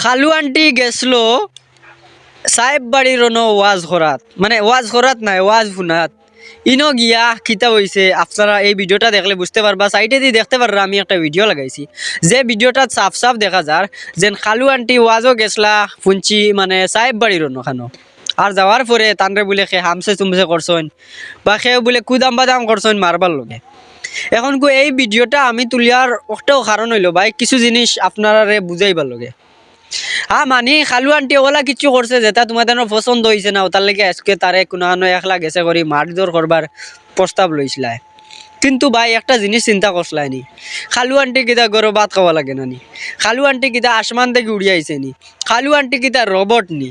খালু আন্টি গেছিল সাহেব বাড়ির ওয়াজ করাত, মানে ওয়াজ করাত নাই, ওয়াজ শুনাত। ইনো গিয়া কিতা হইছে আপনারা এই ভিডিওটা দেখলে বুঝতে পারবা। সাইডে দিয়ে দেখতে পারবা আমি একটা ভিডিও লাগাইছি, যে ভিডিওটা সাফ সাফ দেখা যার যেন খালু আন্টি ওয়াজও গেছলা ফুঞ্চি মানে সাহেব বাড়ির খানো। আর যাওয়ার পরে তানরে বলে খে হামসে চুমসে করছেন বা খেয়ে বলে কুদাম বাদাম করছেন মারবার লগে। এখন এই ভিডিওটা আমি তুলিয়ার একটাও কারণ হইলো ভাই কিছু জিনিস আপনারা বুঝাইবার লগে। হ্যাঁ মানে খালু আন্টি ওলা কিছু করছে যেটা তোমাদের পছন্দ হয়েছে না, তার লেগে আজকে তারে কোনো একলা গেছে করি মারধর করবার প্রস্তাব লইছিল। কিন্তু ভাই একটা জিনিস চিন্তা করছিলাই নি, খালু আন্টি কিতা গরো ভাত খাওয়া লাগে না নি? খালু আন্টি কিতা আসমান থেকে উড়ি আইছে নি? খালু আন্টি কিতা রবট নি?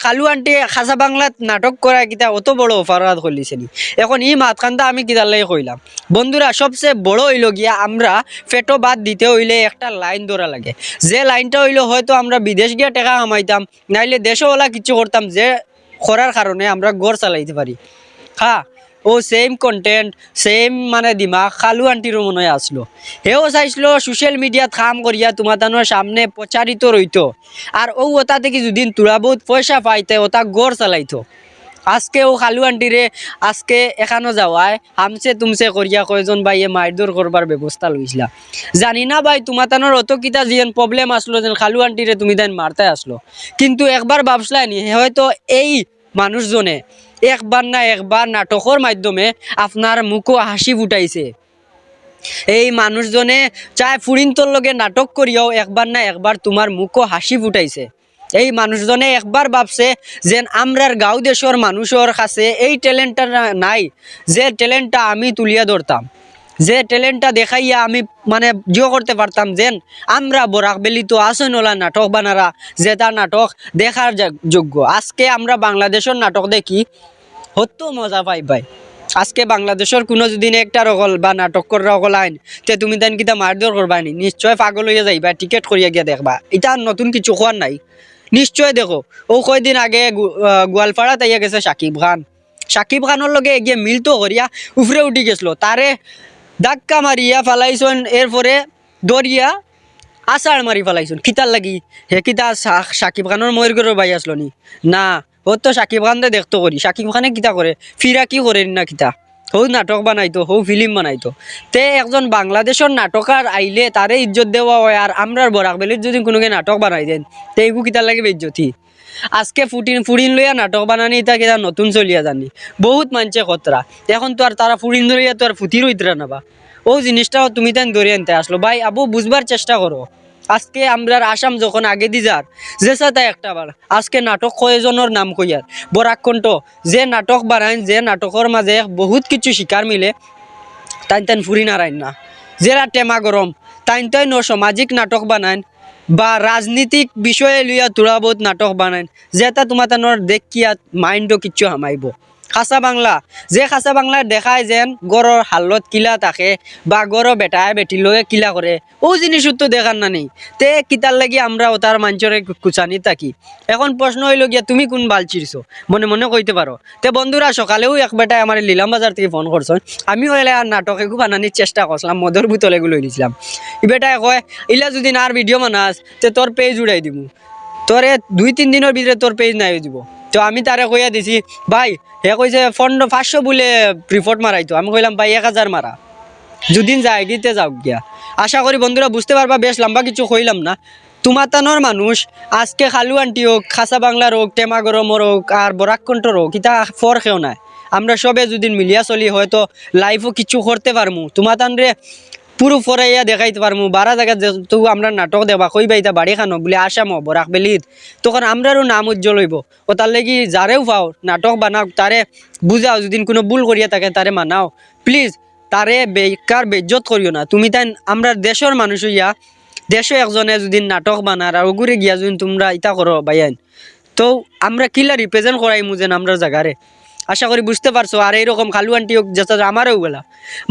খালু আন্টি খাসা বাংলাত নাটক করা কিতা অত বড় অপরাধ করলিছে নি? এখন ই মাতখানটা আমি কিতার লাগে কইলাম বন্ধুরা, সবচেয়ে বড় হইল গিয়া আমরা পেটো বাদ দিতে হইলে একটা লাইন ধরা লাগে। যে লাইনটা হইলো হয়তো আমরা বিদেশ গিয়া টাকা কামাইতাম, নাইলে দেশওয়ালা কিছু করতাম, যে করার কারণে আমরা ঘর চালাইতে পারি। হ্যাঁ, ও সেম কন্টেন্ট সেম মানে দিমাগ খালু আন্টিরও মনে হয় আসলো। হেও চাইছিল সোশ্যাল মিডিয়াত কাম করিয়া তোমার সামনে প্রচারিত রইতো, আর ও ওটা থেকে যদি তোরা বহুত পয়সা পাইতে ওটা গড় চালাইতো। আজকে ও খালু আন্টিরে আজকে এখানো যাওয়ায় হামসে তুমসে করিয়া কয়জন ভাই মারধর করবার ব্যবস্থা লইছিলা। জানি না ভাই তোমার অত কিতা যেন প্রবলেম আসলো যেন খালু আন্টিরে তুমি তাই মারতে আসলো, কিন্তু একবার ভাবছিলাই নি হয়তো এই মানুষজনে একবার না একবার নাটকের মাধ্যমে আপনার মুখও হাসি ফুটাইছে। এই মানুষজনে চায় ফুরিন্তর লগে নাটক করিয়াও একবার না একবার তোমার মুখও হাসি ফুটাইছে। এই মানুষজনে একবার ভাবছে যে আমরার গাঁও দেশের মানুষের কাছে এই ট্যালেন্টটা নাই, যে ট্যালেন্টটা আমি তুলিয়া ধরতাম, যে ট্যালেন্টটা দেখাইয়া আমি মানে জিও করতে পারতাম। যেন আমরা বরাক বেলি তো আসেন ওলা নাটক বানারা যেটা নাটক দেখার যোগ্য। আজকে আমরা বাংলাদেশের নাটক দেখি হত মজা পাই ভাই। আজকে বাংলাদেশের কোনো যদি একটা রকল বা নাটক করা রকল আইন তে তুমি তাই কিতা মারধর করবা নি? নিশ্চয় পাগল হইয়া যাইবা, টিকেট করিয়া গিয়া দেখবা। এটা নতুন কিছু খোয়ার নাই, নিশ্চয় দেখো। ও কয়দিন আগে গোয়ালপাড়া তাইয়া গেছে সাকিব খান, সাকিব খানের লগে গিয়ে মিলতো করিয়া উফরে উঠি গেছিল, তারে ধাক্কা মারিয়া ফালাইছন, এরপরে দরিয়া আষাঢ় মারি ফেলাইছুন। কিতার লাগি হে কিতা সাকিব খানের ময়ূর ভাই আসলো নি? না, ও তো সাকিব খান দেখতো করি। সাকিব খানে কিতা করে ফিরা কি করে না কিতা হৌ নাটক বানাইতো, হৌ ফিল্ম বানাইতো। তে একজন বাংলাদেশের নাটকার আইলে তারে ইজ্জত দেওয়া হয়, আর আমরার বরাক বেলির যদি কোনোকে নাটক বানাই দেন তে এগু কিতার লাগে বেজ্জতি। আজকে ফুরিন লইয়া নাটক বানানি তা কিতা নতুন চলিয়া জানি বহুত মানছে খতরা। এখন তো আর তারা ফুরিন ধরিয়া তো আর ফুটির হইতরা নাবা। ও জিনিসটাও তুমি তাই ধরে আনতে আসলো ভাই। আবু বুঝবার চেষ্টা করো। আজকে আমরা আসাম যখন আগে দি যার যে তাই একটা বার আজকে নাটক কয়জনের নাম কইয়ার বরাকণ্ঠ যে নাটক বানাইন, যে নাটকের মাঝে বহুত কিছু শিকার মিলে, তাই তাই ফুরি নারায়ণ না, যেরা টেমা গরম তাই তাই সামাজিক নাটক বানাইন বা রাজনীতিক বিষয়ে লইয়া তোরা বহুত নাটক বানাইন, যেটা তোমার তানোর দেখিয়া মাইন্ডও কিচ্ছু হামাইব। খাসা বাংলা যে খাসা বাংলায় দেখায় যেন গড়র হালত কিলা থাকে বা গড় বেটায় বেটি লয়ে কিলা করে, ও জিনিস তো দেখার না নেই। তে কিতার লাগি আমরা ও তার মাঞ্চরে কুচানি থাকি। এখন প্রশ্ন হইল গিয়া তুমি কোন বাল চিরছো মনে মনে কইতে পারো। তে বন্ধুরা সকালেও এক বেটায় আমার লীলাম বাজার থেকে ফোন করছেন, আমি হইলে আর নাটক এগু বানানির চেষ্টা করছিলাম, মদর বোতল এগুলো নিয়েছিলাম। ই বেটায় কয় ইলা যদি না আর ভিডিও বানাস তে তোর পেজ উড়াই দিব, তোরে 2-3 দিনের ভিতরে তোর পেজ নাই দিব। তো আমি তারে কইয়া দিছি ভাই, হে কইছে 500 বলে রিপোর্ট মারাইতো। আমি কইলাম ভাই 1000 মারা, যদিন যায় গিতে যাও গিয়া। আশা করি বন্ধুরা বুঝতে পারবা, বেশ লম্বা কিছু কইলাম না। তুমাতানোর মানুষ আজকে খালু আন্টি হোক, খাসা বাংলার হোক, টেমা গরমর হোক, আর বরাকণ্ঠর হোক, ইটা ফর খেও নাই। আমরা সবে যদি মিলিয়া চলি হয়তো লাইফও কিছু করতে পারমু, তুমাতান রে পুরো ফরাইয়া দেখাইতে পারমু। 12 জায়গা যেহেতু আমরা নাটক দেবা কইবা ইতা বাড়ি খানো বলে আসামো বরাক বেলিত, তখন আমরারও নাম উজ্জ্বল হইব। ও তার লাগি যারেও পাও নাটক বানাও, তারে বুঝাও, যদি কোনো ভুল করিয়া থাকে তারে মানাও প্লিজ। তারে বেকার বেজ্জত করিও না। তুমি তাই আমরা দেশের মানুষ হইয়া দেশে একজনে যদি নাটক বানার আর ওগুরে গিয়া যদি তোমরা ইটা করো বাইন, তো আমরা কিলা রিপ্রেজেন্ট করাইমু যেন আমরা জায়গারে। আশা করি বুঝতে পারছো। আর এইরকম খালু আন্টি হোক যেটা আমারও গেলা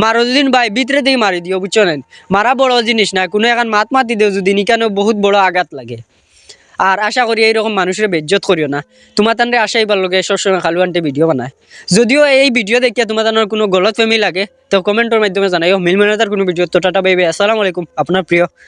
মারো যদি ভাই ভিতরে দিয়ে মারি দিও, বুঝছো না? মারা বড় জিনিস না, কোনো এখন মাতি দেও যদি নিকানো বহুত বড় আঘাত লাগে। আর আশা করি এইরকম মানুষের বেজ্জত করিও না। তোমার তানরে আশাই ভালো লাগে সবসময় খালু আন্টি ভিডিও বানায়। যদিও এই ভিডিও দেখিয়া তোমার তানোর কোনো গলত ফেমি লাগে তো কমেন্টের মাধ্যমে জানাইও। মিলমেনাতার কোনো ভিডিও তো টাটা বাই বাই, আসসালামু আলাইকুম, আপনার প্রিয়।